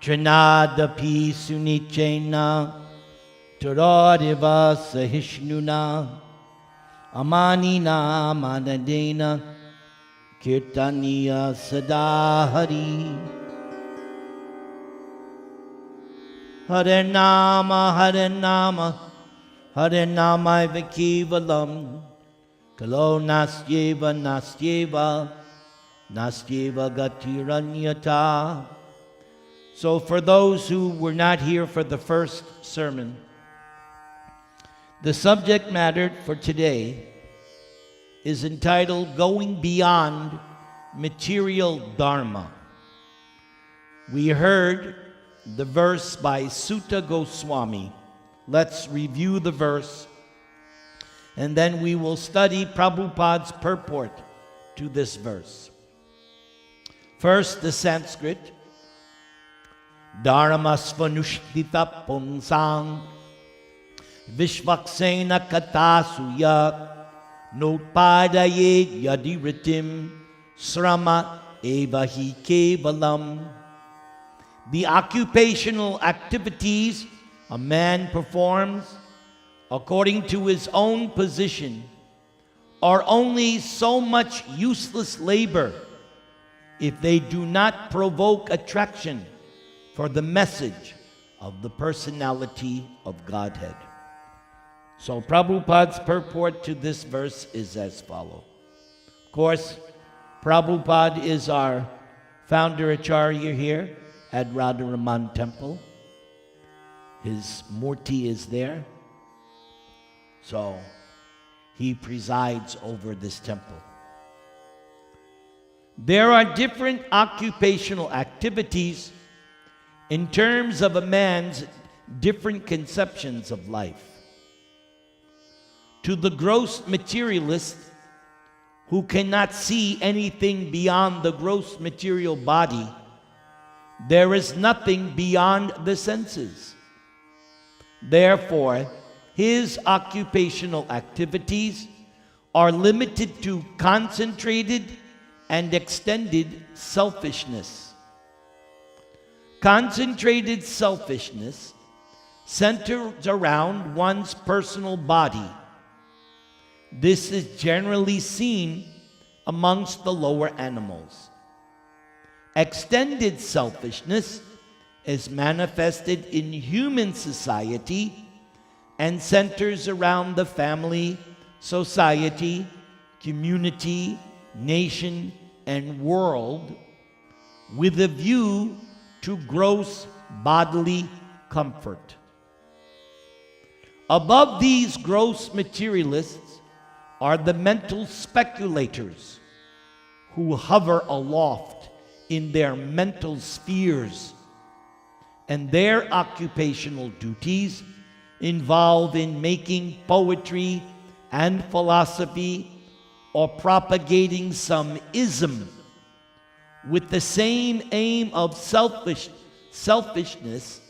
Trinadapi sunichena Turadeva sahishnuna Amanina manadena Kirtaniya sadahari Hare Nama Hare Nama Hare Nama Vikivalam Kalo nastyeva nastyeva Nastyeva gatiranyata. So for those who were not here for the first sermon, the subject matter for today is entitled Going Beyond Material Dharma. We heard the verse by Sutta Goswami. Let's review the verse, and then we will study Prabhupada's purport to this verse. First, the Sanskrit. Dharmasvanushtita punsang Vishvaksena katasuya Notpadaye yadiritim Srama evahi kevalam. The occupational activities a man performs according to his own position are only so much useless labor if they do not provoke attraction for the message of the personality of Godhead. So Prabhupada's purport to this verse is as follows. Of course, Prabhupada is our founder Acharya here at Radharaman Temple. His murti is there. So he presides over this temple. There are different occupational activities in terms of a man's different conceptions of life. To the gross materialist who cannot see anything beyond the gross material body, there is nothing beyond the senses. Therefore, his occupational activities are limited to concentrated and extended selfishness. Concentrated selfishness centers around one's personal body. This is generally seen amongst the lower animals. Extended selfishness is manifested in human society and centers around the family, society, community, nation, and world with a view to gross bodily comfort. Above these gross materialists are the mental speculators who hover aloft in their mental spheres, and their occupational duties involve in making poetry and philosophy or propagating some ism with the same aim of selfishness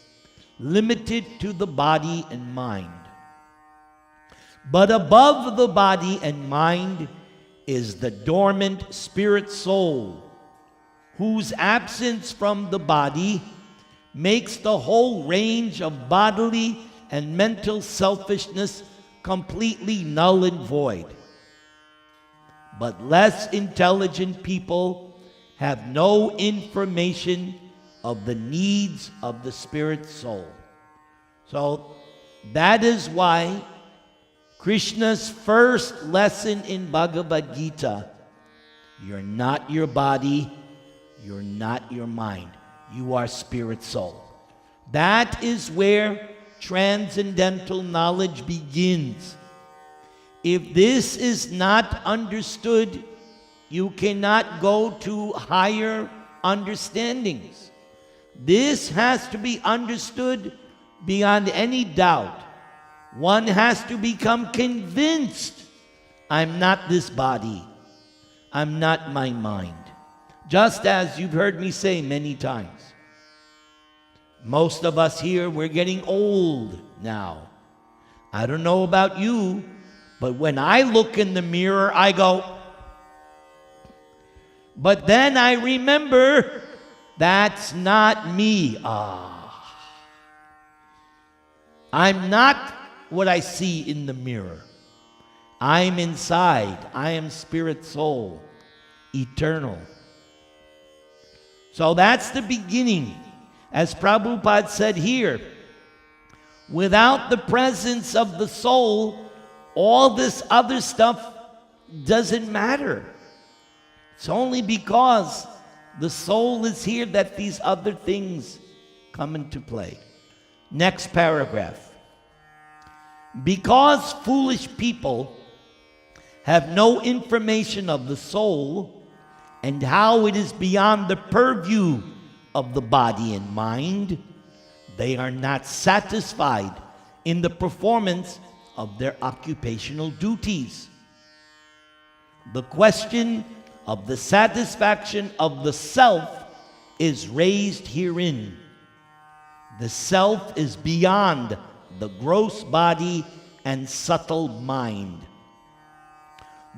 limited to the body and mind. But above the body and mind is the dormant spirit soul, whose absence from the body makes the whole range of bodily and mental selfishness completely null and void. But less intelligent people have no information of the needs of the spirit soul. So that is why Krishna's first lesson in Bhagavad Gita, you're not your body, you're not your mind, you are spirit soul. That is where transcendental knowledge begins. If this is not understood, you cannot go to higher understandings. This has to be understood beyond any doubt. One has to become convinced, I'm not this body, I'm not my mind. Just as you've heard me say many times. Most of us here, we're getting old now. I don't know about you, but when I look in the mirror, I go, but then I remember That's not me. I'm not what I see in the mirror. I'm inside. I am spirit, soul, eternal. So that's the beginning. As Prabhupada said here, without the presence of the soul, all this other stuff doesn't matter. It's only because the soul is here that these other things come into play. Next paragraph. Because foolish people have no information of the soul and how it is beyond the purview of the body and mind, they are not satisfied in the performance of their occupational duties. The question of the satisfaction of the self is raised herein. The self is beyond the gross body and subtle mind.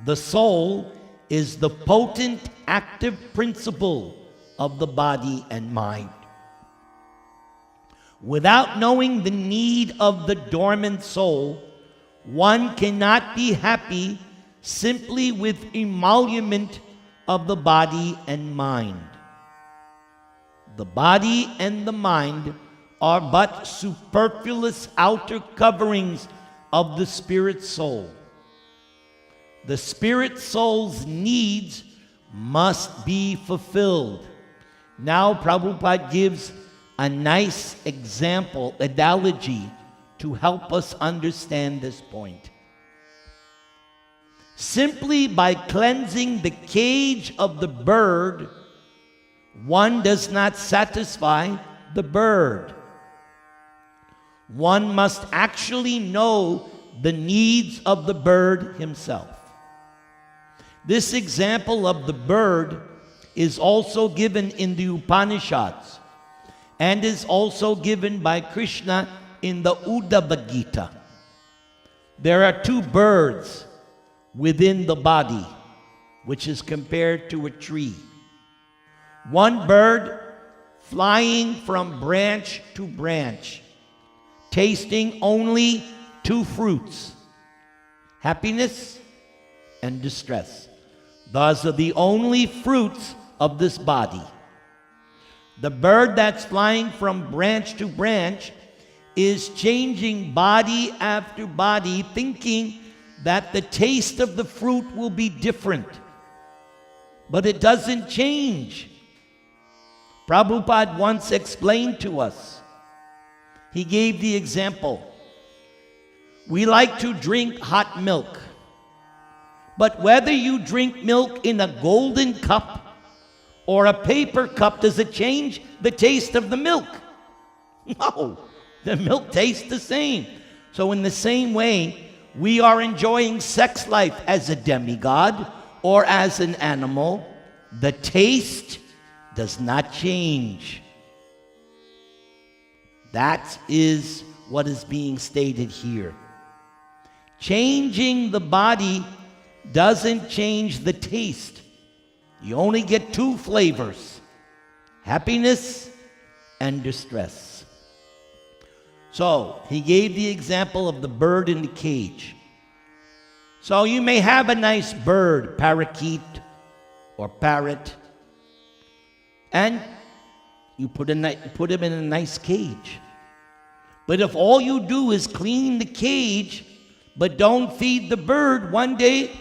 The soul is the potent active principle of the body and mind. Without knowing the need of the dormant soul, one cannot be happy simply with emolument of the body and mind. The body and the mind are but superfluous outer coverings of the spirit soul. The spirit soul's needs must be fulfilled. Now Prabhupada gives a nice example, analogy, to help us understand this point. Simply by cleansing the cage of the bird, one does not satisfy the bird. One must actually know the needs of the bird himself. This example of the bird is also given in the Upanishads and is also given by Krishna in the Uddhava Gita. There are two birds within the body, which is compared to a tree. One bird flying from branch to branch, tasting only two fruits, happiness and distress. Those are the only fruits of this body. The bird that's flying from branch to branch is changing body after body, thinking that the taste of the fruit will be different. But it doesn't change. Prabhupada once explained to us, he gave the example. We like to drink hot milk. But whether you drink milk in a golden cup or a paper cup, does it change the taste of the milk? No, the milk tastes the same. So in the same way, we are enjoying sex life as a demigod or as an animal. The taste does not change. That is what is being stated here. Changing the body doesn't change the taste. You only get two flavors, happiness and distress. So he gave the example of the bird in the cage. So you may have a nice bird, parakeet or parrot, and you put him in a nice cage. But if all you do is clean the cage but don't feed the bird, one day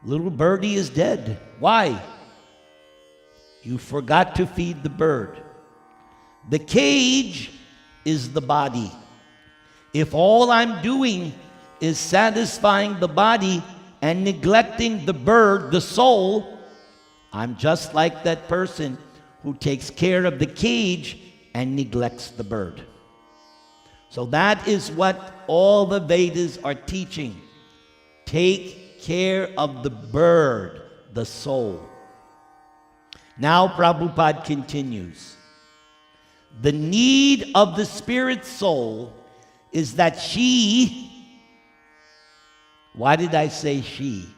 little birdie is dead. Why? You forgot to feed the bird. The cage is the body. If all I'm doing is satisfying the body and neglecting the bird, the soul, I'm just like that person who takes care of the cage and neglects the bird. So that is what all the Vedas are teaching. Take care of the bird, the soul. Now Prabhupada continues. The need of the spirit soul is that she, why did I say she?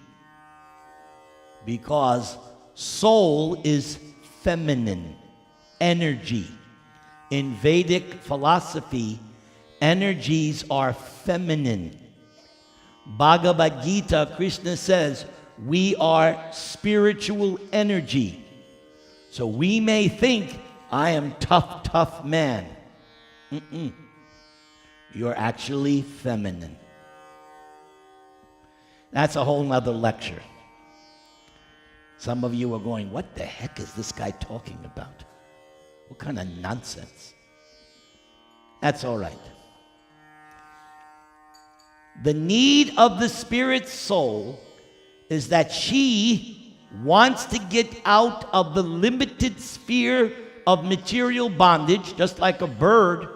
Because soul is feminine energy. In Vedic philosophy, energies are feminine. Bhagavad Gita, Krishna says, we are spiritual energy. So we may think, I am tough man. You're actually feminine. That's a whole nother lecture. Some of you are going, what the heck is this guy talking about? What kind of nonsense? That's all right. The need of the spirit soul is that she wants to get out of the limited sphere of material bondage, just like a bird.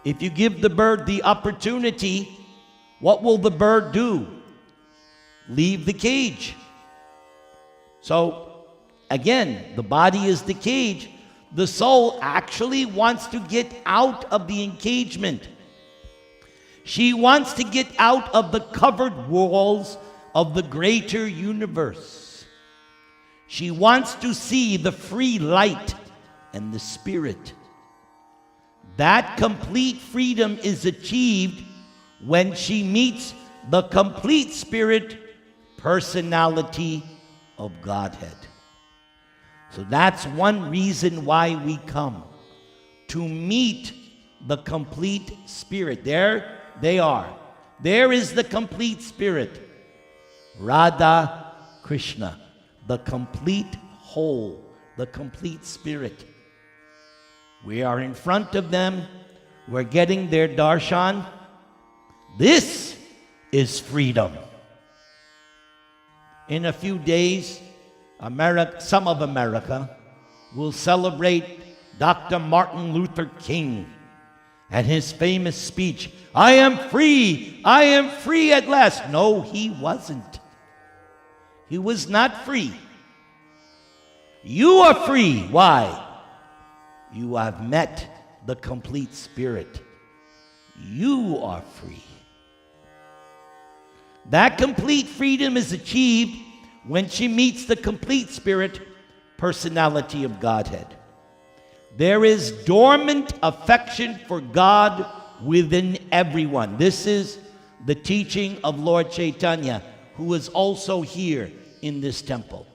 If you give the bird the opportunity, what will the bird do? Leave the cage. So, again, the body is the cage. The soul actually wants to get out of the encagement. She wants to get out of the covered walls of the greater universe. She wants to see the free light and the spirit. That complete freedom is achieved when she meets the complete spirit personality of Godhead. So that's one reason why we come, to meet the complete spirit. There they are. There is the complete spirit. Radha Krishna, the complete whole, the complete spirit. We are in front of them. We're getting their darshan. This is freedom. In a few days, some of America will celebrate Dr. Martin Luther King and his famous speech, I am free at last. No, he wasn't. He was not free. You are free. Why? You have met the complete spirit. You are free. That complete freedom is achieved when she meets the complete spirit personality of Godhead. There is dormant affection for God within everyone. This is the teaching of Lord Chaitanya, who is also here in this temple.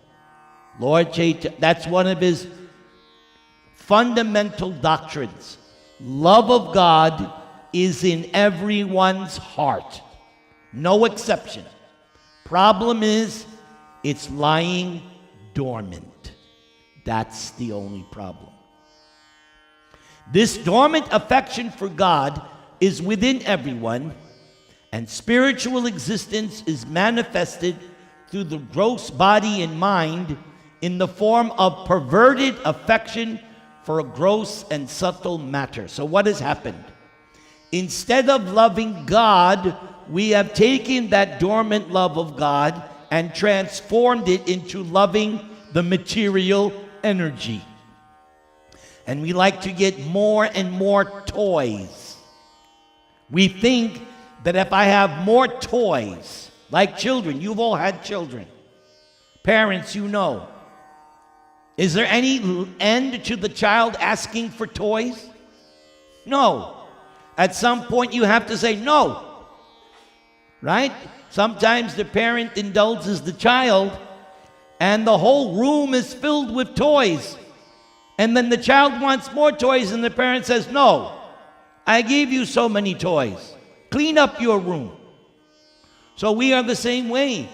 Lord Chaitanya, that's one of his fundamental doctrines. Love of God is in everyone's heart. No exception. Problem is, it's lying dormant. That's the only problem. This dormant affection for God is within everyone, and spiritual existence is manifested through the gross body and mind in the form of perverted affection for a gross and subtle matter. So what has happened? Instead of loving God, we have taken that dormant love of God and transformed it into loving the material energy. And we like to get more and more toys. We think that if I have more toys, like children, you've all had children. Parents, you know. Is there any end to the child asking for toys? No. At some point you have to say no. Right? Sometimes the parent indulges the child and the whole room is filled with toys. And then the child wants more toys and the parent says, no, I gave you so many toys. Clean up your room. So we are the same way.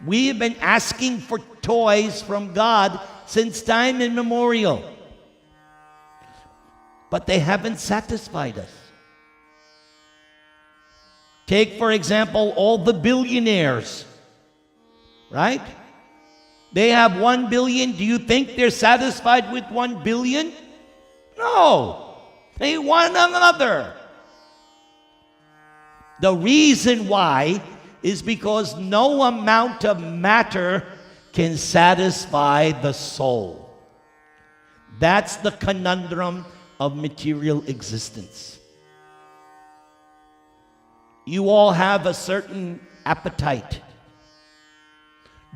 We have been asking for toys from God since time immemorial. But they haven't satisfied us. Take, for example, all the billionaires, right? They have 1 billion. Do you think they're satisfied with 1 billion? No. They want another. The reason why is because no amount of matter can satisfy the soul. That's the conundrum of material existence. You all have a certain appetite.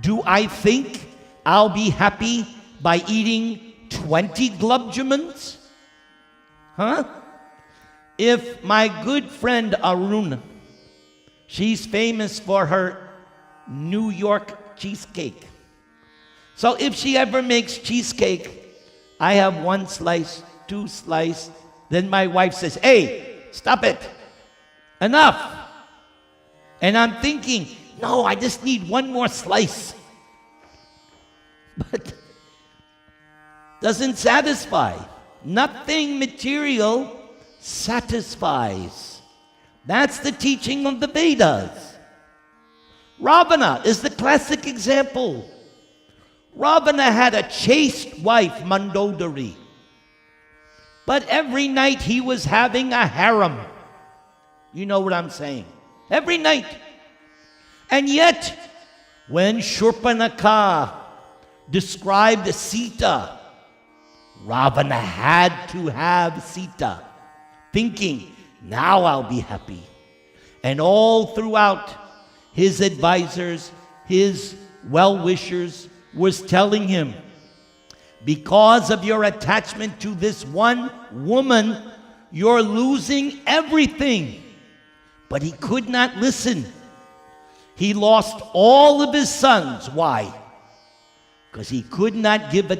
Do I think I'll be happy by eating 20 glubjaments? Huh? If my good friend Aruna, she's famous for her New York cheesecake. So if she ever makes cheesecake, I have 1 slice, 2 slices. Then my wife says, "Hey, stop it. Enough." And I'm thinking, no, I just need 1 more slice. But doesn't satisfy. Nothing material satisfies. That's the teaching of the Vedas. Ravana is the classic example. Ravana had a chaste wife, Mandodari. But every night he was having a harem. You know what I'm saying? Every night. And yet, when Shurpanakha described Sita, Ravana had to have Sita, thinking, now I'll be happy. And all throughout, his advisors, his well-wishers, was telling him, because of your attachment to this one woman, you're losing everything. But he could not listen. He lost all of his sons. Why? Because he could not give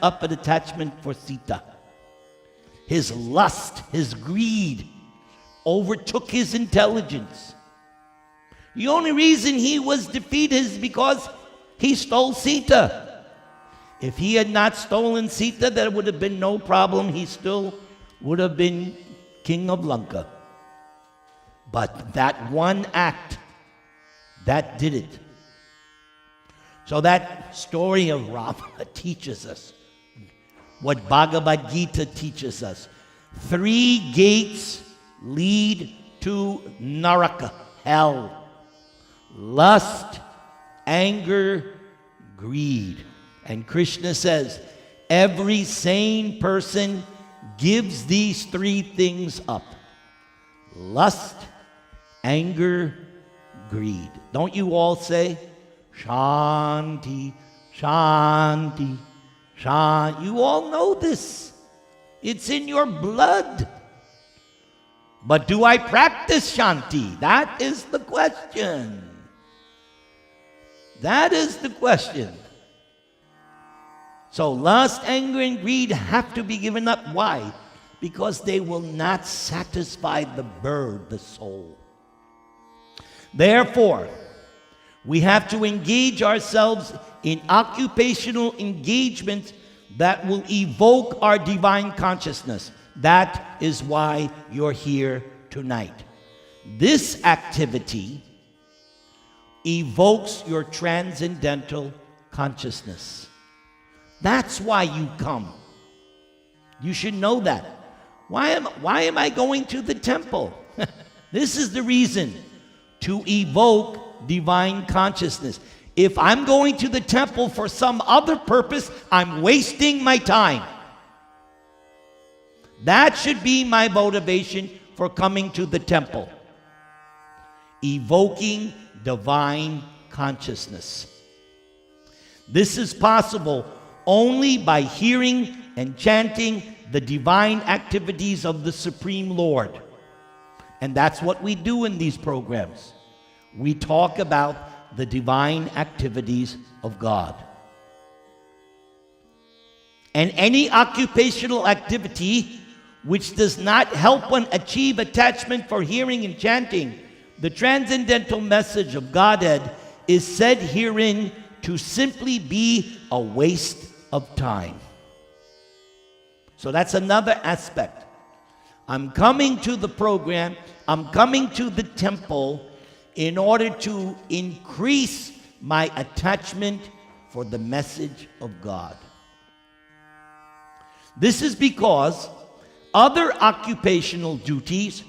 up an attachment for Sita. His lust, his greed overtook his intelligence. The only reason he was defeated is because he stole Sita. If he had not stolen Sita, there would have been no problem. He still would have been king of Lanka. But that one act, that did it. So that story of Ravana teaches us what Bhagavad Gita teaches us. 3 gates lead to Naraka, hell. Lust, anger, greed. And Krishna says, every sane person gives these 3 things up. Lust, anger, greed. Don't you all say, Shanti, Shanti, Shanti? You all know this. It's in your blood. But do I practice Shanti? That is the question. That is the question. So lust, anger, and greed have to be given up. Why? Because they will not satisfy the bird, the soul. Therefore, we have to engage ourselves in occupational engagements that will evoke our divine consciousness. That is why you're here tonight. This activity evokes your transcendental consciousness. That's why you come. You should know that. Why am I going to the temple? This is the reason, to evoke divine consciousness. If I'm going to the temple for some other purpose, I'm wasting my time. That should be my motivation for coming to the temple. Evoking divine consciousness. This is possible only by hearing and chanting the divine activities of the Supreme Lord. And that's what we do in these programs. We talk about the divine activities of God. And any occupational activity which does not help one achieve attachment for hearing and chanting the transcendental message of Godhead is said herein to simply be a waste of time. So that's another aspect. I'm coming to the program, I'm coming to the temple in order to increase my attachment for the message of God. This is because other occupational duties,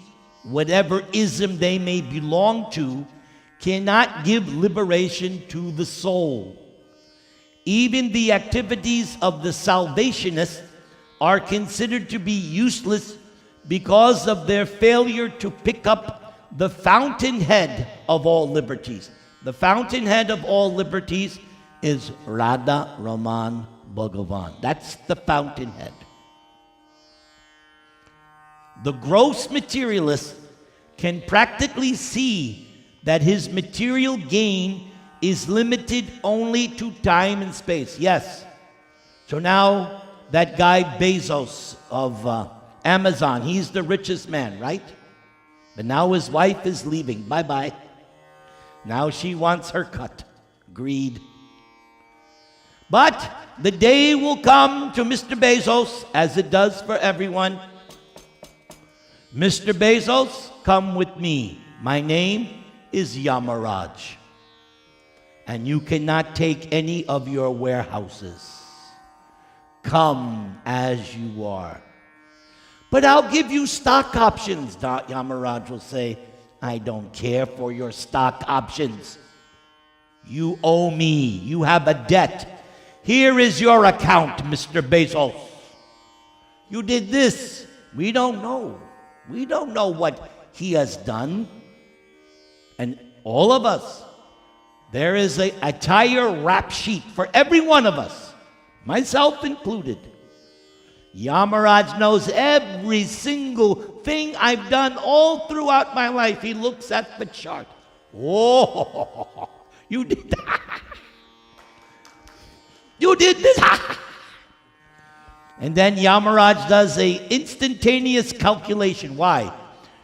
whatever ism they may belong to, cannot give liberation to the soul. Even the activities of the salvationists are considered to be useless because of their failure to pick up the fountainhead of all liberties. The fountainhead of all liberties is Radha Raman Bhagavan. That's the fountainhead. The gross materialist can practically see that his material gain is limited only to time and space. Yes. So now that guy Bezos of Amazon, he's the richest man, right? But now his wife is leaving. Bye-bye. Now she wants her cut. Greed. But the day will come to Mr. Bezos, as it does for everyone. Mr. Bezos, come with me. My name is Yamaraj. And you cannot take any of your warehouses. Come as you are. But I'll give you stock options, Yamaraj will say. I don't care for your stock options. You owe me. You have a debt. Here is your account, Mr. Bezos. You did this. We don't know. We don't know what he has done. And all of us, there is an entire rap sheet for every one of us, myself included. Yamaraj knows every single thing I've done all throughout my life. He looks at the chart. Oh, you did that. You did this. And then Yamaraj does a instantaneous calculation. Why?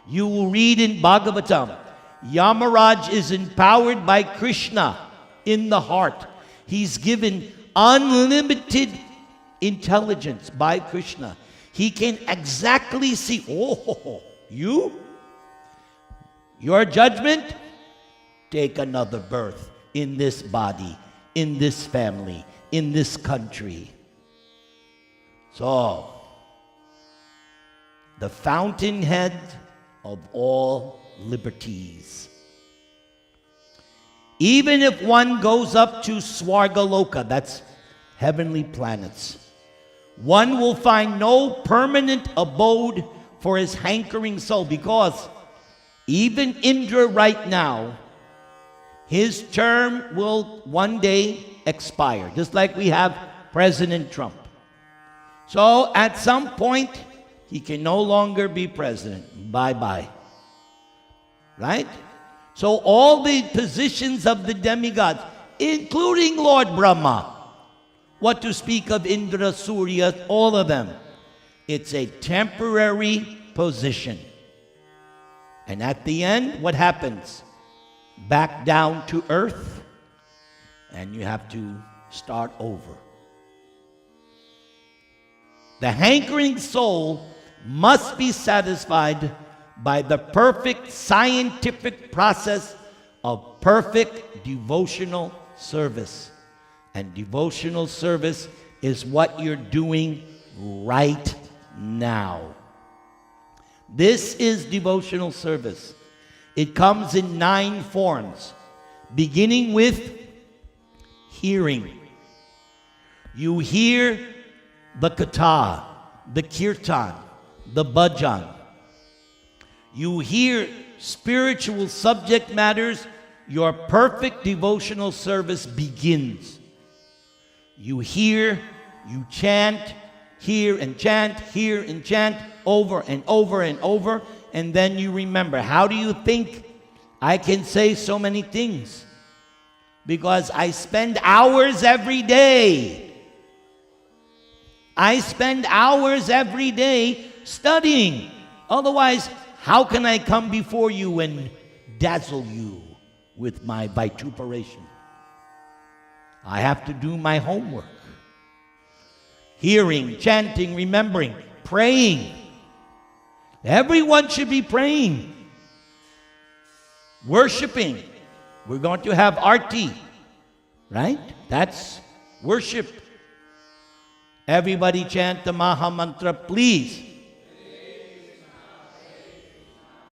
You will read in Bhagavatam, Yamaraj is empowered by Krishna in the heart. He's given unlimited intelligence by Krishna. He can exactly see, your judgment, take another birth in this body, in this family, in this country. So, the fountainhead of all liberties. Even if one goes up to Swargaloka, that's heavenly planets, one will find no permanent abode for his hankering soul, because even Indra right now, his term will one day expire, just like we have President Trump. So at some point, he can no longer be president. Bye-bye. Right? So all the positions of the demigods, including Lord Brahma, what to speak of Indra, Surya, all of them, it's a temporary position. And at the end, what happens? Back down to earth, and you have to start over. The hankering soul must be satisfied by the perfect scientific process of perfect devotional service. And devotional service is what you're doing right now. This is devotional service. It comes in 9 forms, beginning with hearing. You hear the katha, the kirtan, the bhajan. You hear spiritual subject matters, your perfect devotional service begins. You hear, you chant, hear and chant, over and over and over, and then you remember. How do you think I can say so many things? Because I spend hours every day. I spend hours every day studying. Otherwise, how can I come before you and dazzle you with my vituperation? I have to do my homework. Hearing, chanting, remembering, praying. Everyone should be praying. Worshiping. We're going to have arti, right? That's worship. Everybody chant the Maha Mantra, please.